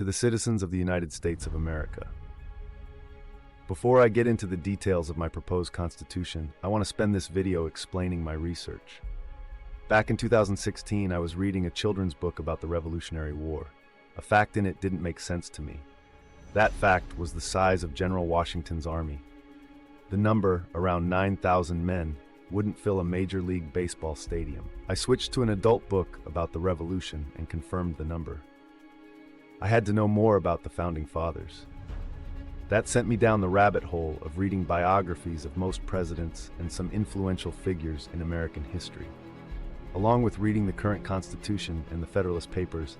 To the citizens of the United States of America. Before I get into the details of my proposed constitution, I want to spend this video explaining my research. Back in 2016, I was reading a children's book about the Revolutionary War. A fact in it didn't make sense to me. That fact was the size of General Washington's army. The number, around 9,000 men, wouldn't fill a Major League Baseball stadium. I switched to an adult book about the Revolution and confirmed the number. I had to know more about the Founding Fathers. That sent me down the rabbit hole of reading biographies of most presidents and some influential figures in American history. Along with reading the current Constitution and the Federalist Papers,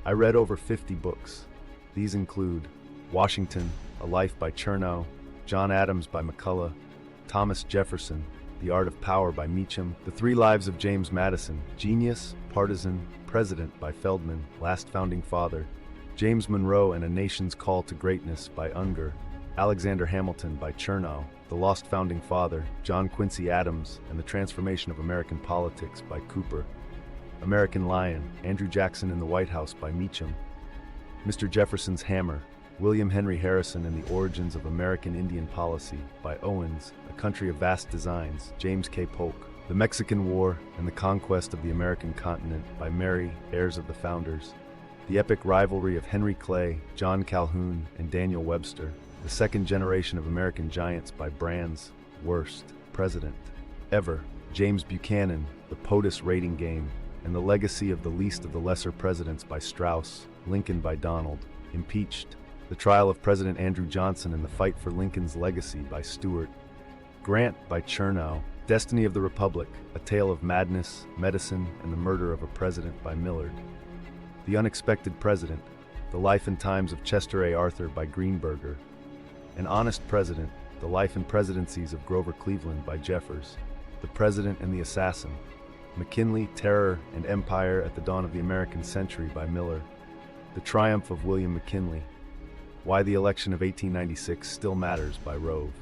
I read over 50 books. These include Washington, A Life by Chernow, John Adams by McCullough, Thomas Jefferson, The Art of Power by Meacham, The Three Lives of James Madison, Genius, Partisan, President by Feldman, Last Founding Father, James Monroe and A Nation's Call to Greatness by Unger, Alexander Hamilton by Chernow, The Lost Founding Father, John Quincy Adams, and the Transformation of American Politics by Cooper, American Lion, Andrew Jackson in the White House by Meacham, Mr. Jefferson's Hammer, William Henry Harrison and the Origins of American Indian Policy by Owens, A Country of Vast Designs, James K. Polk, The Mexican War and the Conquest of the American Continent by Mary, Heirs of the Founders, The Epic Rivalry of Henry Clay, John Calhoun, and Daniel Webster, The Second Generation of American Giants by Brands, Worst, President, Ever, James Buchanan, The POTUS Rating Game, and The Legacy of the Least of the Lesser Presidents by Strauss, Lincoln by Donald, Impeached, The Trial of President Andrew Johnson and the Fight for Lincoln's Legacy by Stewart, Grant by Chernow, Destiny of the Republic, A Tale of Madness, Medicine, and the Murder of a President by Millard, The Unexpected President, The Life and Times of Chester A. Arthur by Greenberger, An Honest President, The Life and Presidencies of Grover Cleveland by Jeffers, The President and the Assassin, McKinley, Terror, and Empire at the Dawn of the American Century by Miller, The Triumph of William McKinley, Why the Election of 1896 Still Matters by Rove,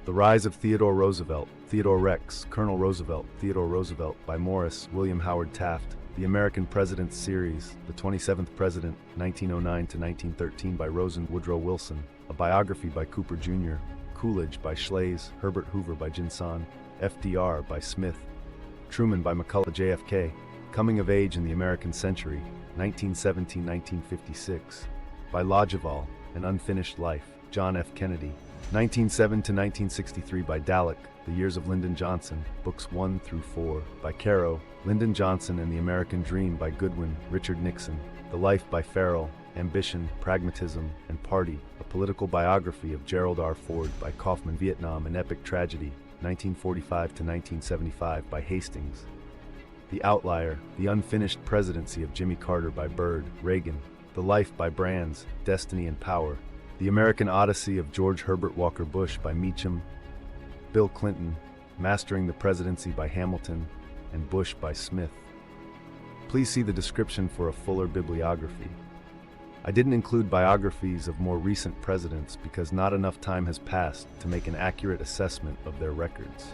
The Rise of Theodore Roosevelt, Theodore Rex, Colonel Roosevelt, Theodore Roosevelt by Morris, William Howard Taft, The American Presidents Series, The 27th President, 1909 to 1913 by Rosen Woodrow Wilson, A Biography by Cooper Jr., Coolidge by Schlase, Herbert Hoover by Jinsan, FDR by Smith, Truman by McCullough JFK, Coming of Age in the American Century, 1917-1956, by Lajeval, An Unfinished Life, John F. Kennedy, 1907 to 1963 by Dalek, The Years of Lyndon Johnson, Books 1 through 4, by Caro, Lyndon Johnson and the American Dream by Goodwin, Richard Nixon, The Life by Farrell, Ambition, Pragmatism, and Party, A Political Biography of Gerald R. Ford by Kaufman, Vietnam, An Epic Tragedy, 1945 to 1975 by Hastings, The Outlier, The Unfinished Presidency of Jimmy Carter by Byrd, Reagan, The Life by Brands, Destiny and Power, The American Odyssey of George Herbert Walker Bush by Meacham, Bill Clinton, Mastering the Presidency by Hamilton, and Bush by Smith. Please see the description for a fuller bibliography. I didn't include biographies of more recent presidents because not enough time has passed to make an accurate assessment of their records.